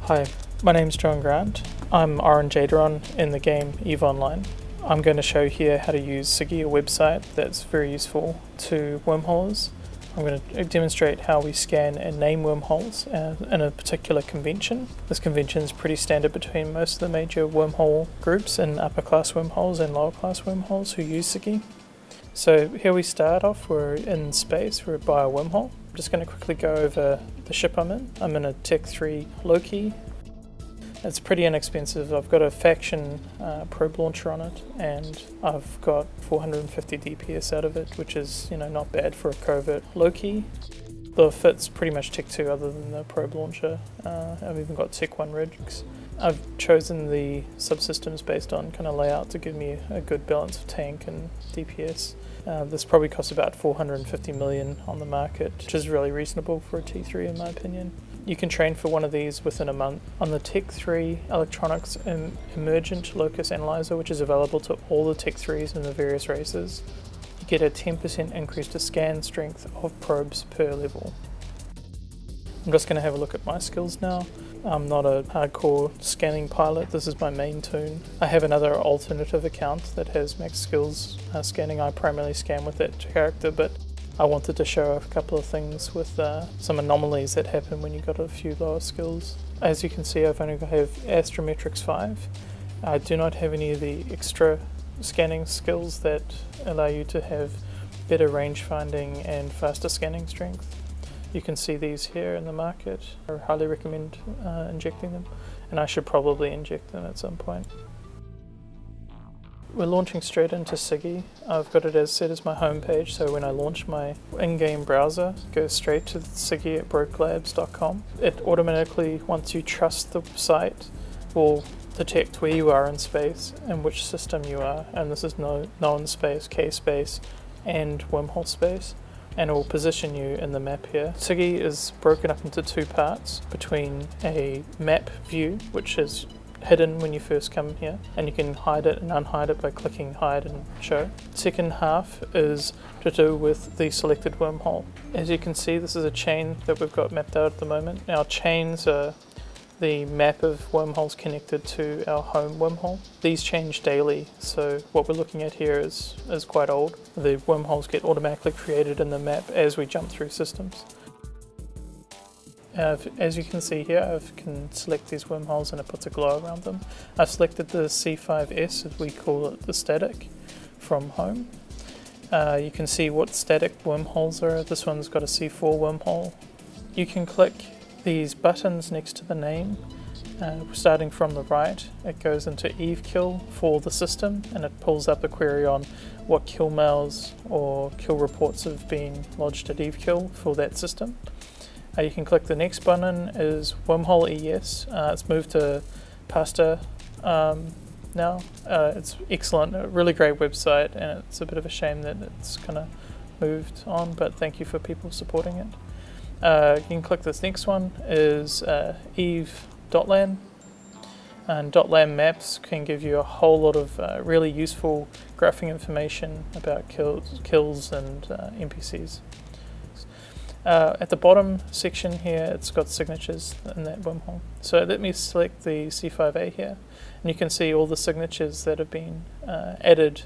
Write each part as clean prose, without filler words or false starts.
Hi, my name's John Grant. I'm Jaderon in the game EVE Online. I'm going to show here how to use Siggy, a website that's very useful to wormholes. I'm going to demonstrate how we scan and name wormholes in a particular convention. This convention is pretty standard between most of the major wormhole groups and upper class wormholes and lower class wormholes who use Siggy. So here we start off, we're in space, we're by a wormhole. I'm just going to quickly go over the ship I'm in. I'm in a Tech 3 Loki. It's pretty inexpensive. I've got a faction probe launcher on it, and I've got 450 DPS out of it, which is, not bad for a covert Loki. The fit's pretty much Tech 2 other than the probe launcher. I've even got Tech 1 rigs. I've chosen the subsystems based on kind of layout to give me a good balance of tank and DPS. This probably costs about 450 million on the market, which is really reasonable for a T3 in my opinion. You can train for one of these within a month. On the Tech 3 Electronics Emergent Locus Analyzer, which is available to all the Tech 3s in the various races, you get a 10% increase to scan strength of probes per level. I'm just going to have a look at my skills now. I'm not a hardcore scanning pilot, this is my main toon. I have another alternative account that has max skills scanning. I primarily scan with that character, but I wanted to show a couple of things with some anomalies that happen when you've got a few lower skills. As you can see, I've only have Astrometrics 5. I do not have any of the extra scanning skills that allow you to have better range finding and faster scanning strength. You can see these here in the market. I highly recommend injecting them, and I should probably inject them at some point. We're launching straight into Siggy. I've got it as set as my home page, so when I launch my in-game browser, it goes straight to Siggy at brokelabs.com. It automatically, once you trust the site, will detect where you are in space and which system you are, and this is known space, K space, and wormhole space, and it will position you in the map here. Siggy is broken up into two parts between a map view, which is hidden when you first come here, and you can hide it and unhide it by clicking hide and show. Second half is to do with the selected wormhole. As you can see, this is a chain that we've got mapped out at the moment. Our chains are the map of wormholes connected to our home wormhole. These change daily, so what we're looking at here is quite old. The wormholes get automatically created in the map as we jump through systems. As you can see here, I can select these wormholes and it puts a glow around them. I've selected the C5S, as we call it, the static, from home. You can see what static wormholes are. This one's got a C4 wormhole. You can click these buttons next to the name. Starting from the right, it goes into Eve kill for the system, and it pulls up a query on what kill mails or kill reports have been lodged at Eve kill for that system. You can click the next button is Wormhole ES. It's moved to Pasta now. It's excellent, a really great website, and it's a bit of a shame that it's kind of moved on, but thank you for people supporting it. You can click this next one is Eve.lan, and .lan maps can give you a whole lot of really useful graphing information about kills and NPCs. At the bottom section here, it's got signatures in that wormhole. So let me select the C5A here, and you can see all the signatures that have been added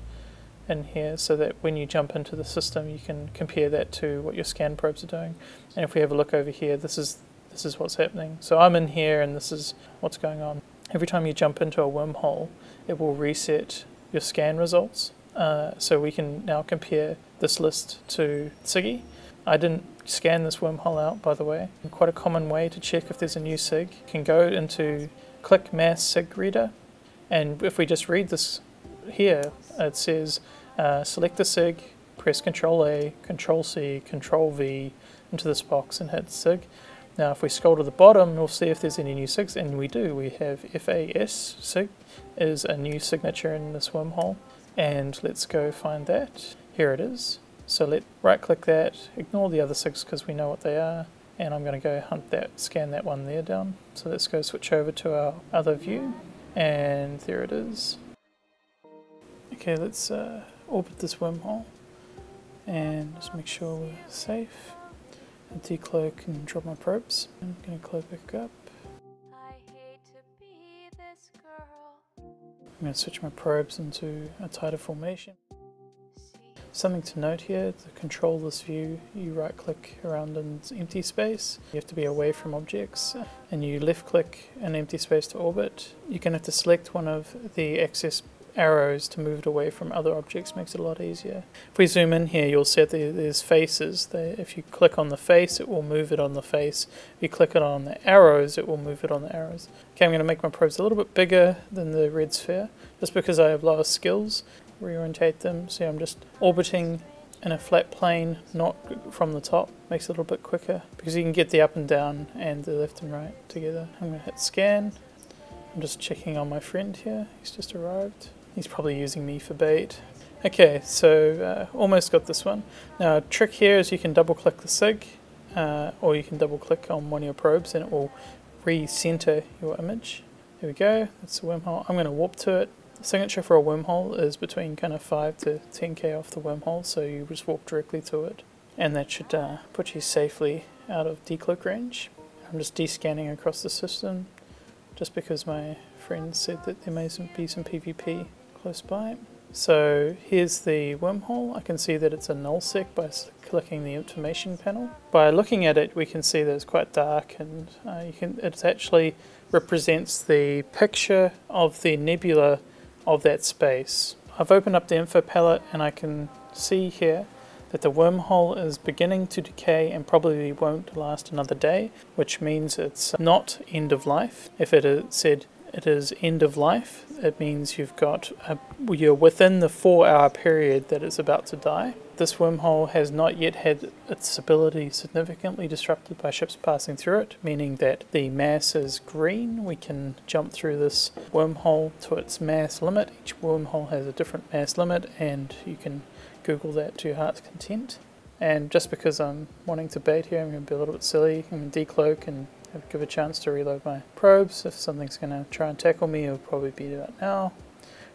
in here, so that when you jump into the system, you can compare that to what your scan probes are doing. And if we have a look over here, this is what's happening. So I'm in here, and this is what's going on. Every time you jump into a wormhole, it will reset your scan results. So we can now compare this list to Siggy. I didn't scan this wormhole out, by the way. Quite a common way to check if there's a new sig. You can go into click mass sig reader, and if we just read this here, it says select the sig, press Ctrl A, Ctrl C, Ctrl V into this box and hit sig. Now if we scroll to the bottom, we'll see if there's any new sigs, and we do. We have FAS sig is a new signature in this wormhole, and let's go find that. Here it is. So right click that, ignore the other sigs because we know what they are, and I'm going to go hunt that, scan that one there down. So let's go switch over to our other view, and there it is. Okay, let's orbit this wormhole and just make sure we're safe. Decloak and drop my probes. I'm going to close back up. I'm going to switch my probes into a tighter formation. Something to note here, to control this view, you right click around an empty space. You have to be away from objects, and you left click an empty space to orbit. You're going to have to select one of the excess arrows to move it away from other objects, makes it a lot easier. If we zoom in here, you'll see that there's faces. If you click on the face, it will move it on the face. If you click it on the arrows, it will move it on the arrows. Okay, I'm going to make my probes a little bit bigger than the red sphere, just because I have lower skills. Reorientate them, so I'm just orbiting in a flat plane, not from the top. Makes it a little bit quicker, because you can get the up and down and the left and right together. I'm going to hit scan. I'm just checking on my friend here, he's just arrived. He's probably using me for bait. Okay, so almost got this one. Now a trick here is you can double click the Sig, or you can double click on one of your probes and it will recenter your image. There we go, that's the wormhole. I'm going to warp to it. The signature for a wormhole is between kind of 5 to 10k off the wormhole, so you just walk directly to it. And that should put you safely out of decloak range. I'm just descanning across the system, just because my friend said that there may be some PvP close by. So here's the wormhole. I can see that it's a nullsec by clicking the information panel. By looking at it, we can see that it's quite dark, and it actually represents the picture of the nebula of that space. I've opened up the info palette and I can see here that the wormhole is beginning to decay and probably won't last another day, which means it's not end of life. If it said it is end of life, it means you're within the 4-hour period that it's about to die. This wormhole has not yet had its ability significantly disrupted by ships passing through it, meaning that the mass is green. We can jump through this wormhole to its mass limit. Each wormhole has a different mass limit, and you can Google that to your heart's content. And just because I'm wanting to bait here, I'm going to be a little bit silly. I'm going to decloak and give a chance to reload my probes. If something's going to try and tackle me, it'll probably be about now,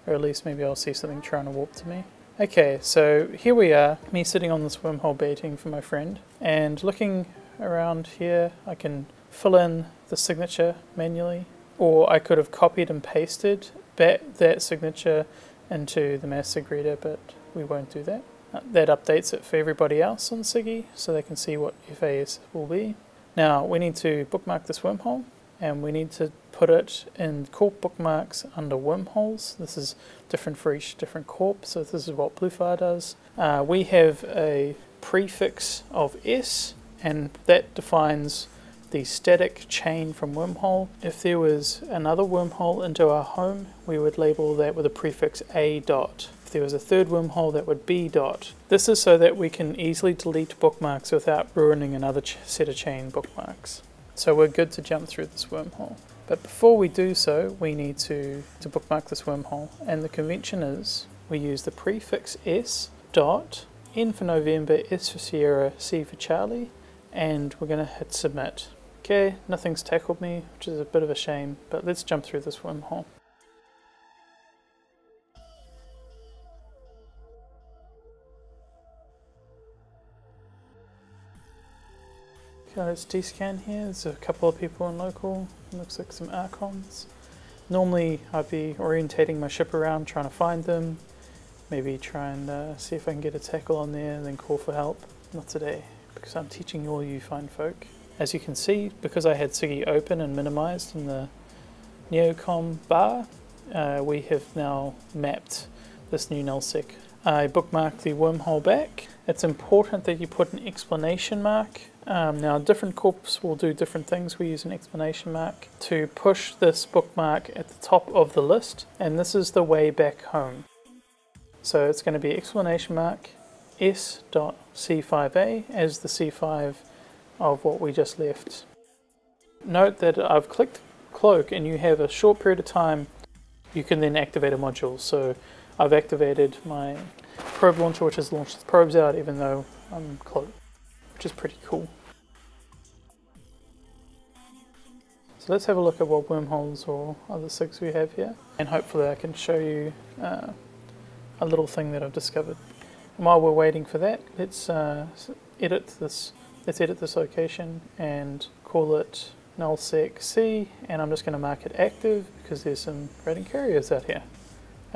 or at least maybe I'll see something trying to warp to me. Okay, so here we are, me sitting on this wormhole baiting for my friend, and looking around here, I can fill in the signature manually, or I could have copied and pasted that signature into the mass sig reader, but we won't do that. That updates it for everybody else on Siggy, so they can see what FAS will be. Now we need to bookmark this wormhole, and we need to put it in corp bookmarks under wormholes. This is different for each different corp, so this is what Bluefire does. We have a prefix of S, and that defines the static chain from wormhole. If there was another wormhole into our home, we would label that with a prefix A dot. If there was a third wormhole, that would be dot. This is so that we can easily delete bookmarks without ruining another set of chain bookmarks. So we're good to jump through this wormhole. But before we do so, we need to bookmark this wormhole. And the convention is we use the prefix S dot, N for November, S for Sierra, C for Charlie, and we're going to hit submit. Okay, nothing's tackled me, which is a bit of a shame, but let's jump through this wormhole. Let's dscan here. There's a couple of people in local. Looks like some archons. Normally I'd be orientating my ship around, trying to find them. Maybe try and see if I can get a tackle on there and then call for help. Not today, because I'm teaching all you fine folk. As you can see, because I had Siggy open and minimized in the Neocom bar, we have now mapped this new nullsec. I bookmarked the wormhole back. It's important that you put an exclamation mark. Now different corps will do different things. We use an exclamation mark to push this bookmark at the top of the list, and this is the way back home. So it's going to be exclamation mark S.C5A as the C5 of what we just left. Note that I've clicked cloak and you have a short period of time you can then activate a module. So I've activated my probe launcher, which has launched the probes out even though I'm cloaked, which is pretty cool. So let's have a look at what wormholes or other sigs we have here, and hopefully I can show you a little thing that I've discovered. And while we're waiting for that, let's edit this location and call it nullsec C, and I'm just going to mark it active because there's some raiding carriers out here.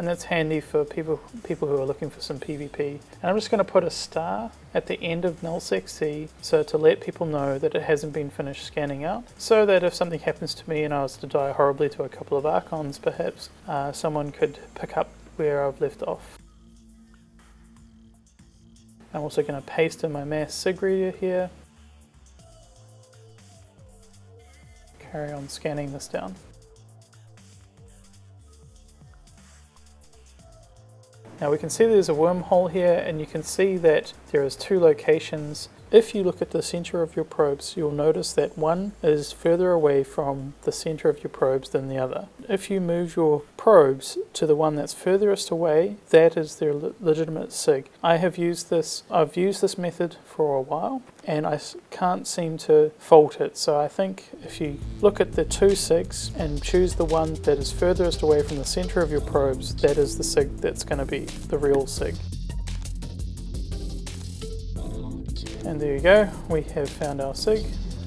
and that's handy for people who are looking for some PvP. And I'm just going to put a star at the end of nullsec C, so to let people know that it hasn't been finished scanning out, so that if something happens to me and I was to die horribly to a couple of archons perhaps, someone could pick up where I've left off. I'm also going to paste in my mass sig reader here. Carry on scanning this down. Now we can see there's a wormhole here, and you can see that there is two locations. If you look at the center of your probes, you'll notice that one is further away from the center of your probes than the other. If you move your probes to the one that's furthest away, that is their legitimate sig. I've used this method for a while, and I can't seem to fault it. So I think if you look at the two sigs and choose the one that is furthest away from the center of your probes, that is the sig that's going to be the real sig. And there you go, we have found our sig.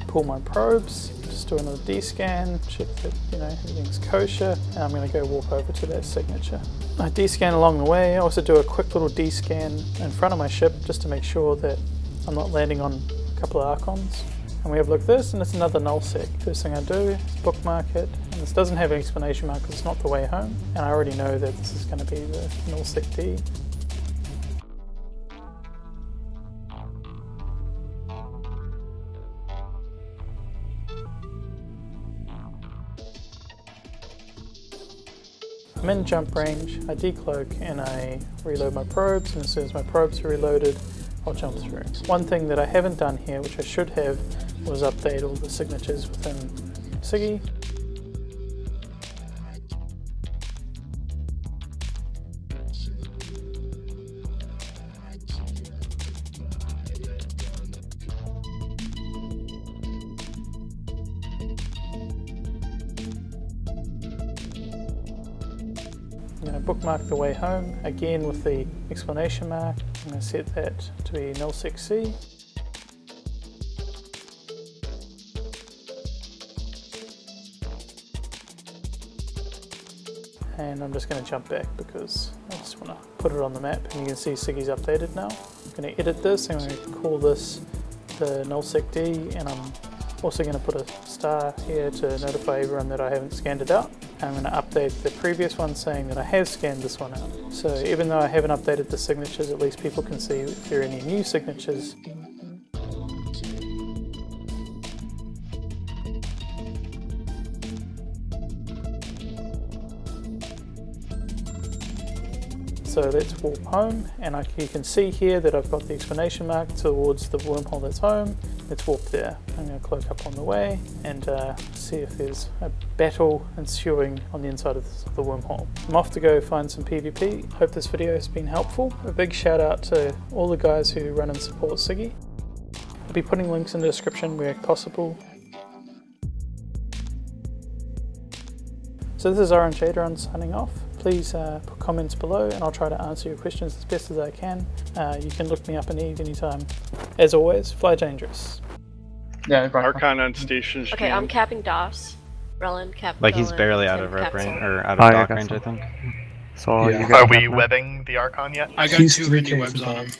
Pull my probes, just do another dscan, check that everything's kosher, and I'm going to go walk over to that signature. I dscan along the way. I also do a quick little dscan in front of my ship just to make sure that I'm not landing on a couple of archons. And we have a look at this, and it's another nullsec. First thing I do is bookmark it, and this doesn't have an exclamation mark because it's not the way home, and I already know that this is going to be the nullsec D. I'm in jump range, I decloak and I reload my probes, and as soon as my probes are reloaded, I'll jump through. One thing that I haven't done here, which I should have, was update all the signatures within Siggy. I'm going to bookmark the way home, again with the exclamation mark. I'm going to set that to be nullsec C. And I'm just going to jump back because I just want to put it on the map, and you can see Siggy's updated now. I'm going to edit this, I'm going to call this the nullsec D, and I'm also going to put a star here to notify everyone that I haven't scanned it out. I'm going to update the previous one saying that I have scanned this one out. So even though I haven't updated the signatures, at least people can see if there are any new signatures. So let's warp home, and you can see here that I've got the exclamation mark towards the wormhole that's home. Let's warp there. I'm going to cloak up on the way and see if there's a battle ensuing on the inside of the wormhole. I'm off to go find some PvP. Hope this video has been helpful. A big shout out to all the guys who run and support Siggy. I'll be putting links in the description where possible. So this is Orange Adron signing off. Please put comments below and I'll try to answer your questions as best as I can. You can look me up in Eve anytime. As always, fly dangerous. Yeah, Archon on station. Okay, I'm capping DOS. Relin, cap. Like he's barely out of rope range, or out of dock range, I think. So yeah. you Are we webbing the Archon yet? I got 2 mini webs on him.